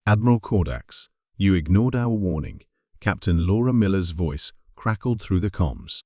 Admiral Cordax, you ignored our warning. Captain Laura Miller's voice crackled through the comms.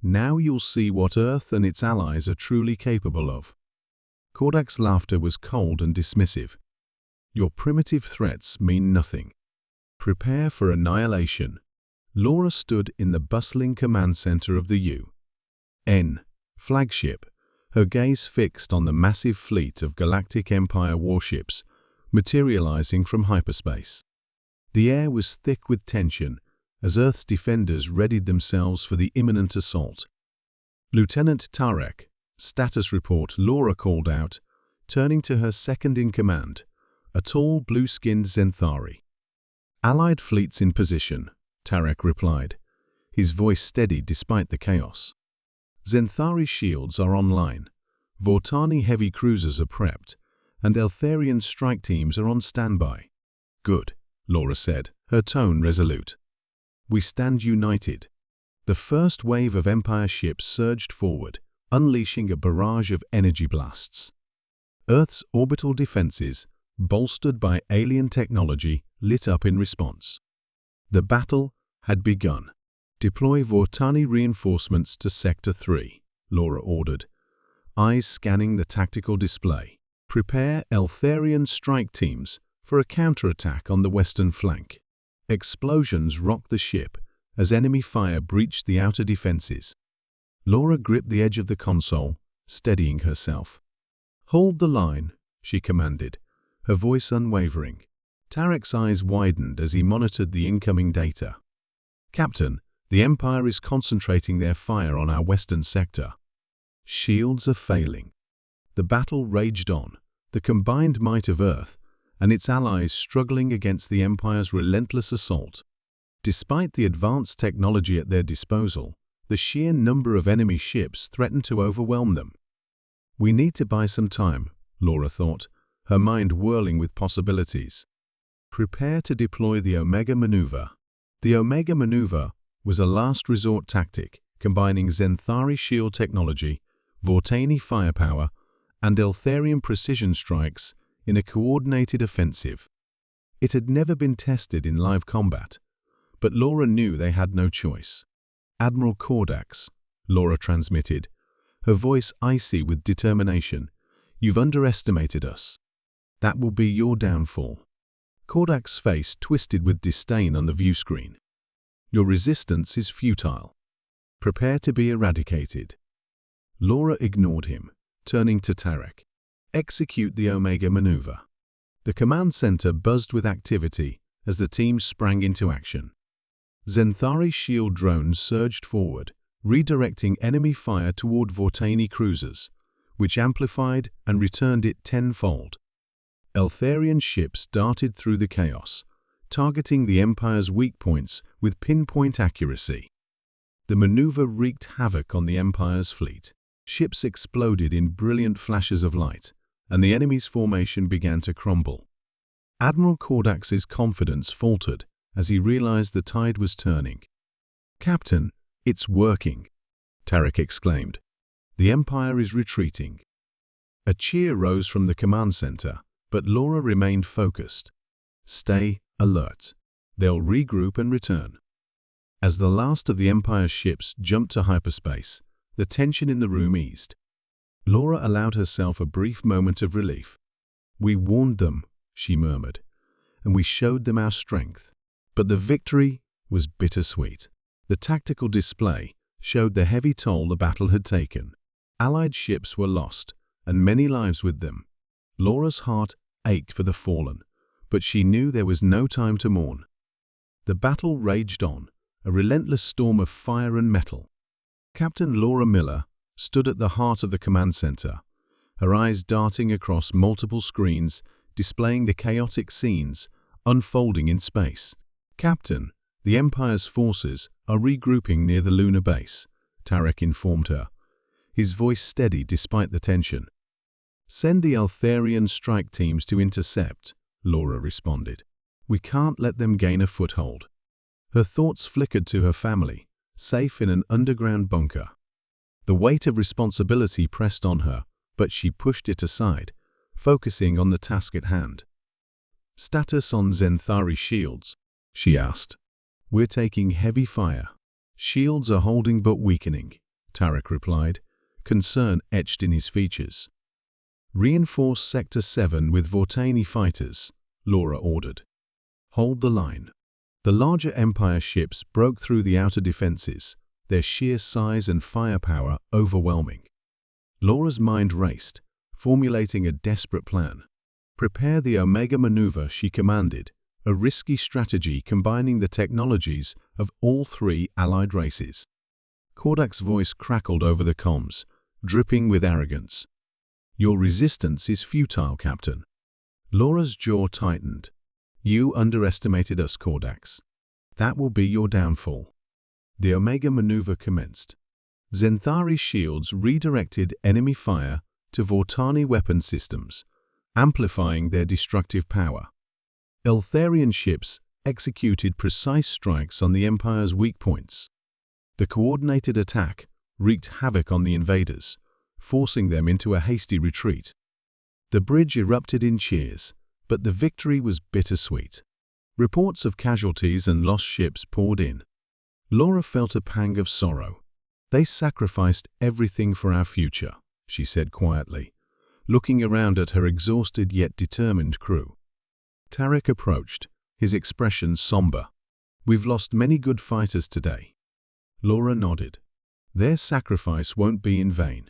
Now you'll see what Earth and its allies are truly capable of. Cordax's laughter was cold and dismissive. Your primitive threats mean nothing. Prepare for annihilation. Laura stood in the bustling command center of the UN flagship, her gaze fixed on the massive fleet of Galactic Empire warships materializing from hyperspace. The air was thick with tension as Earth's defenders readied themselves for the imminent assault. Lieutenant Tarek, status report, Laura called out, turning to her second-in-command, a tall, blue-skinned Zenthari. Allied fleets in position, Tarek replied, his voice steady despite the chaos. Zenthari shields are online, Vortani heavy cruisers are prepped, and Eltharian strike teams are on standby. Good, Laura said, her tone resolute. We stand united. The first wave of Empire ships surged forward, unleashing a barrage of energy blasts. Earth's orbital defenses, bolstered by alien technology, lit up in response. The battle had begun. Deploy Vortani reinforcements to Sector 3, Laura ordered, eyes scanning the tactical display. Prepare Eltharian strike teams for a counterattack on the western flank. Explosions rocked the ship as enemy fire breached the outer defenses. Laura gripped the edge of the console, steadying herself. Hold the line, she commanded, her voice unwavering. Tarek's eyes widened as he monitored the incoming data. Captain, the Empire is concentrating their fire on our western sector. Shields are failing. The battle raged on, the combined might of Earth and its allies struggling against the Empire's relentless assault. Despite the advanced technology at their disposal, the sheer number of enemy ships threatened to overwhelm them. We need to buy some time, Laura thought, her mind whirling with possibilities. Prepare to deploy the Omega Maneuver. The Omega Maneuver was a last resort tactic combining Zenthari shield technology, Vortani firepower, and Eltharian precision strikes in a coordinated offensive. It had never been tested in live combat, but Laura knew they had no choice. Admiral Cordax, Laura transmitted, her voice icy with determination, you've underestimated us. That will be your downfall. Cordax's face twisted with disdain on the view screen. Your resistance is futile. Prepare to be eradicated. Laura ignored him, turning to Tarek. Execute the Omega Maneuver. The command center buzzed with activity as the team sprang into action. Zenthari shield drones surged forward, redirecting enemy fire toward Vortani cruisers, which amplified and returned it tenfold. Eltharian ships darted through the chaos, targeting the Empire's weak points with pinpoint accuracy. The maneuver wreaked havoc on the Empire's fleet. Ships exploded in brilliant flashes of light, and the enemy's formation began to crumble. Admiral Cordax's confidence faltered as he realized the tide was turning. Captain, it's working, Tarek exclaimed. The Empire is retreating. A cheer rose from the command center, but Laura remained focused. Stay alert. They'll regroup and return. As the last of the Empire's ships jumped to hyperspace, the tension in the room eased. Laura allowed herself a brief moment of relief. We warned them, she murmured, and we showed them our strength. But the victory was bittersweet. The tactical display showed the heavy toll the battle had taken. Allied ships were lost, and many lives with them. Laura's heart ached for the fallen, but she knew there was no time to mourn. The battle raged on, a relentless storm of fire and metal. Captain Laura Miller stood at the heart of the command center, her eyes darting across multiple screens, displaying the chaotic scenes unfolding in space. Captain, the Empire's forces are regrouping near the lunar base, Tarek informed her, his voice steady despite the tension. Send the Eltharian strike teams to intercept, Laura responded. We can't let them gain a foothold. Her thoughts flickered to her family, safe in an underground bunker. The weight of responsibility pressed on her, but she pushed it aside, focusing on the task at hand. "Status on Zenthari shields?" she asked. "We're taking heavy fire. Shields are holding but weakening," Tarek replied, concern etched in his features. "Reinforce Sector 7 with Vortani fighters," Laura ordered. "Hold the line." The larger Empire ships broke through the outer defenses, their sheer size and firepower overwhelming. Laura's mind raced, formulating a desperate plan. Prepare the Omega maneuver, she commanded, a risky strategy combining the technologies of all three allied races. Kordak's voice crackled over the comms, dripping with arrogance. "Your resistance is futile, Captain." Laura's jaw tightened. "You underestimated us, Kordax. That will be your downfall." The Omega maneuver commenced. Zenthari shields redirected enemy fire to Vortani weapon systems, amplifying their destructive power. Eltharian ships executed precise strikes on the Empire's weak points. The coordinated attack wreaked havoc on the invaders, forcing them into a hasty retreat. The bridge erupted in cheers, but the victory was bittersweet. Reports of casualties and lost ships poured in. Laura felt a pang of sorrow. "They sacrificed everything for our future," she said quietly, looking around at her exhausted yet determined crew. Tarek approached, his expression somber. "We've lost many good fighters today." Laura nodded. "Their sacrifice won't be in vain.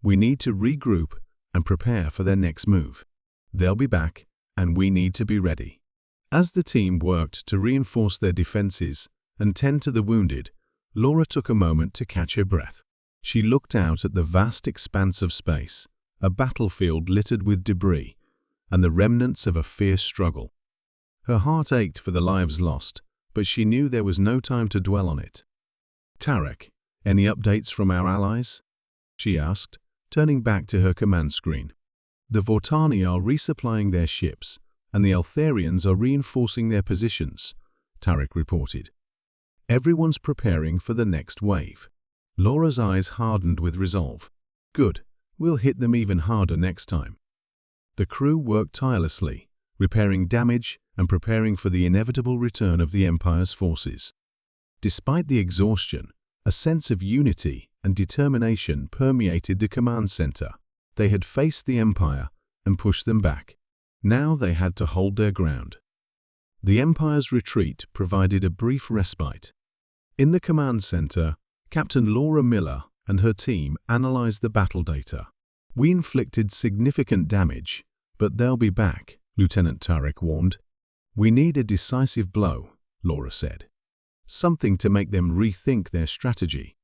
We need to regroup and prepare for their next move. They'll be back, and we need to be ready." As the team worked to reinforce their defenses and tend to the wounded, Laura took a moment to catch her breath. She looked out at the vast expanse of space, a battlefield littered with debris, and the remnants of a fierce struggle. Her heart ached for the lives lost, but she knew there was no time to dwell on it. "Tarek, any updates from our allies?" she asked, turning back to her command screen. "The Vortani are resupplying their ships, and the Eltharians are reinforcing their positions," Tarek reported. "Everyone's preparing for the next wave." Laura's eyes hardened with resolve. "Good, we'll hit them even harder next time." The crew worked tirelessly, repairing damage and preparing for the inevitable return of the Empire's forces. Despite the exhaustion, a sense of unity and determination permeated the command center. They had faced the Empire and pushed them back. Now they had to hold their ground. The Empire's retreat provided a brief respite. In the command center, Captain Laura Miller and her team analyzed the battle data. "We inflicted significant damage, but they'll be back," Lieutenant Tarek warned. "We need a decisive blow," Laura said. "Something to make them rethink their strategy."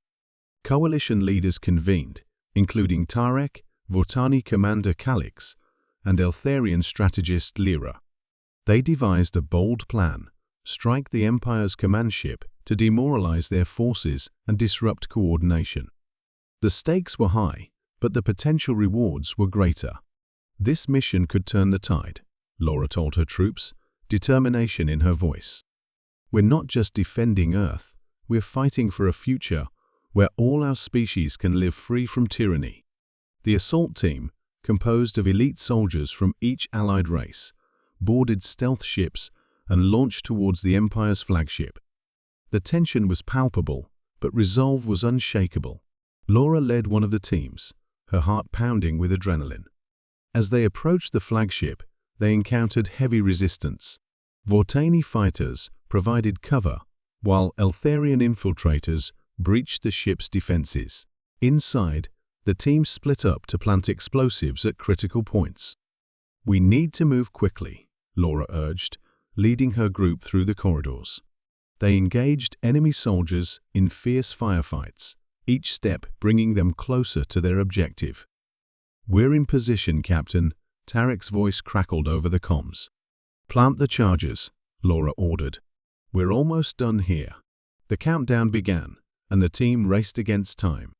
Coalition leaders convened, including Tarek, Vortani Commander Calix, and Eltharian strategist Lyra. They devised a bold plan: strike the Empire's command ship to demoralize their forces and disrupt coordination. The stakes were high, but the potential rewards were greater. "This mission could turn the tide," Laura told her troops, determination in her voice. "We're not just defending Earth, we're fighting for a future where all our species can live free from tyranny." The assault team, composed of elite soldiers from each allied race, boarded stealth ships and launched towards the Empire's flagship. The tension was palpable, but resolve was unshakable. Laura led one of the teams, her heart pounding with adrenaline. As they approached the flagship, they encountered heavy resistance. Vortani fighters provided cover, while Eltharian infiltrators breached the ship's defenses. Inside, the team split up to plant explosives at critical points. "We need to move quickly," Laura urged, leading her group through the corridors. They engaged enemy soldiers in fierce firefights, each step bringing them closer to their objective. "We're in position, Captain," Tarek's voice crackled over the comms. "Plant the charges," Laura ordered. "We're almost done here." The countdown began, and the team raced against time.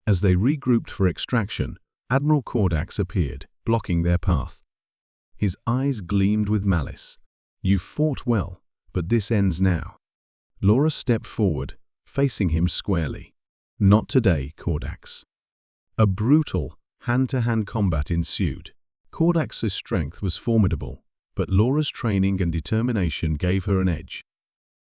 As they regrouped for extraction, Admiral Kordax appeared, blocking their path. His eyes gleamed with malice. "You fought well, but this ends now." Laura stepped forward, facing him squarely. "Not today, Kordax." A brutal, hand-to-hand combat ensued. Kordax's strength was formidable, but Laura's training and determination gave her an edge.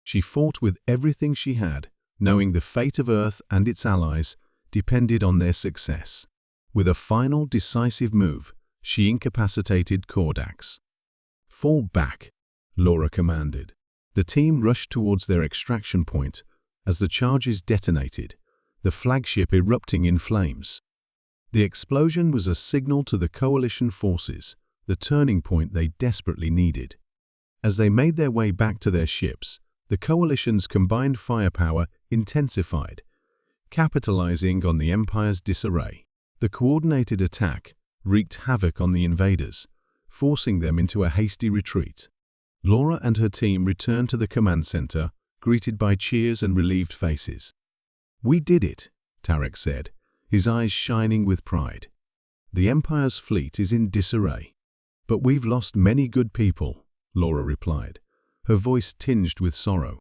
She fought with everything she had, knowing the fate of Earth and its allies depended on their success. With a final decisive move, she incapacitated Kordax. "Fall back," Laura commanded. The team rushed towards their extraction point as the charges detonated, the flagship erupting in flames. The explosion was a signal to the coalition forces, the turning point they desperately needed. As they made their way back to their ships, the coalition's combined firepower intensified, capitalizing on the Empire's disarray. The coordinated attack wreaked havoc on the invaders, forcing them into a hasty retreat. Laura and her team returned to the command center, greeted by cheers and relieved faces. "We did it," Tarek said, his eyes shining with pride. "The Empire's fleet is in disarray." "But we've lost many good people," Laura replied, her voice tinged with sorrow.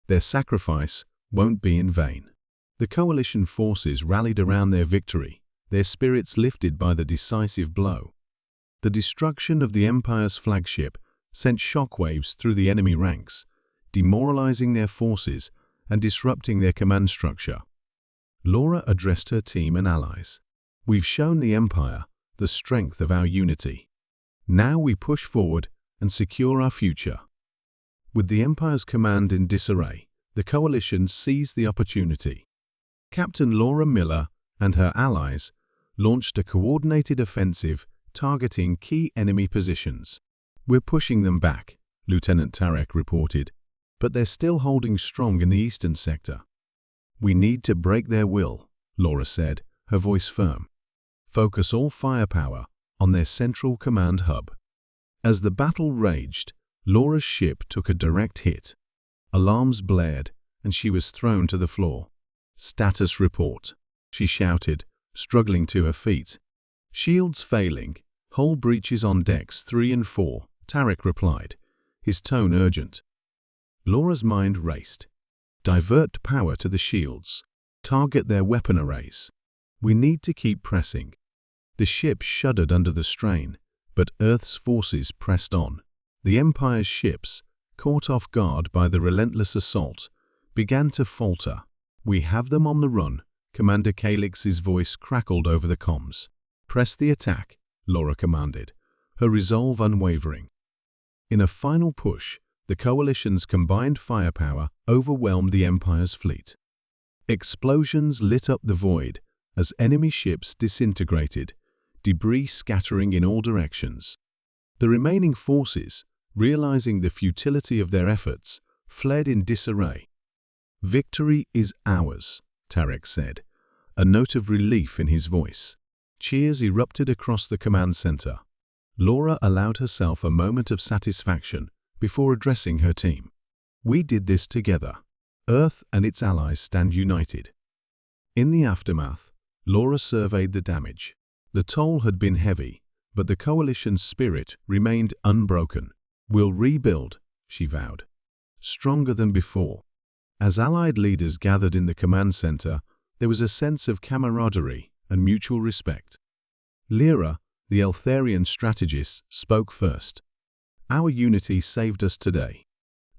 "Their sacrifice won't be in vain." The coalition forces rallied around their victory, their spirits lifted by the decisive blow. The destruction of the Empire's flagship sent shockwaves through the enemy ranks, demoralizing their forces and disrupting their command structure. Laura addressed her team and allies. "We've shown the Empire the strength of our unity. Now we push forward and secure our future." With the Empire's command in disarray, the coalition seized the opportunity. Captain Laura Miller and her allies launched a coordinated offensive targeting key enemy positions. "We're pushing them back," Lieutenant Tarek reported, "but they're still holding strong in the eastern sector." "We need to break their will," Laura said, her voice firm. "Focus all firepower on their central command hub." As the battle raged, Laura's ship took a direct hit. Alarms blared, and she was thrown to the floor. "Status report," she shouted, struggling to her feet. "Shields failing. Hull breaches on decks 3 and 4, Tarek replied, his tone urgent. Laura's mind raced. "Divert power to the shields. Target their weapon arrays. We need to keep pressing." The ship shuddered under the strain, but Earth's forces pressed on. The Empire's ships, caught off guard by the relentless assault, began to falter. "We have them on the run," Commander Calix's voice crackled over the comms. "Press the attack," Laura commanded, her resolve unwavering. In a final push, the coalition's combined firepower overwhelmed the Empire's fleet. Explosions lit up the void as enemy ships disintegrated, debris scattering in all directions. The remaining forces, realizing the futility of their efforts, fled in disarray. "Victory is ours," Tarek said, a note of relief in his voice. Cheers erupted across the command center. Laura allowed herself a moment of satisfaction before addressing her team. "We did this together. Earth and its allies stand united." In the aftermath, Laura surveyed the damage. The toll had been heavy, but the coalition's spirit remained unbroken. "We'll rebuild," she vowed, stronger than before. As Allied leaders gathered in the command center, there was a sense of camaraderie and mutual respect. Lyra, the Eltharian strategist, spoke first. "Our unity saved us today.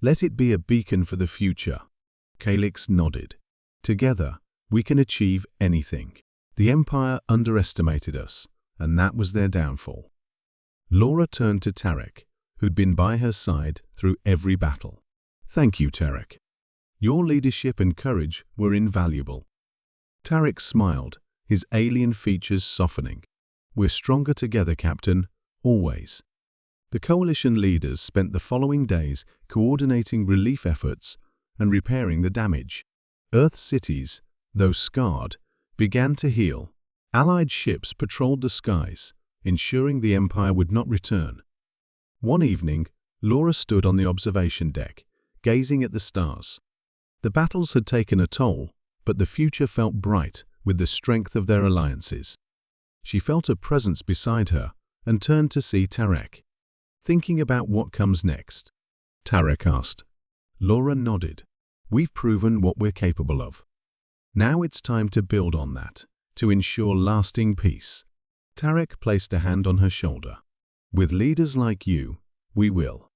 Let it be a beacon for the future." Calix nodded. "Together, we can achieve anything. The Empire underestimated us, and that was their downfall." Laura turned to Tarek, who'd been by her side through every battle. "Thank you, Tarek. Your leadership and courage were invaluable." Tarek smiled, his alien features softening. "We're stronger together, Captain, always." The coalition leaders spent the following days coordinating relief efforts and repairing the damage. Earth's cities, though scarred, began to heal. Allied ships patrolled the skies, ensuring the Empire would not return. One evening, Laura stood on the observation deck, gazing at the stars. The battles had taken a toll, but the future felt bright with the strength of their alliances. She felt a presence beside her and turned to see Tarek. "Thinking about what comes next?" Tarek asked. Laura nodded. "We've proven what we're capable of. Now it's time to build on that, to ensure lasting peace." Tarek placed a hand on her shoulder. "With leaders like you, We will.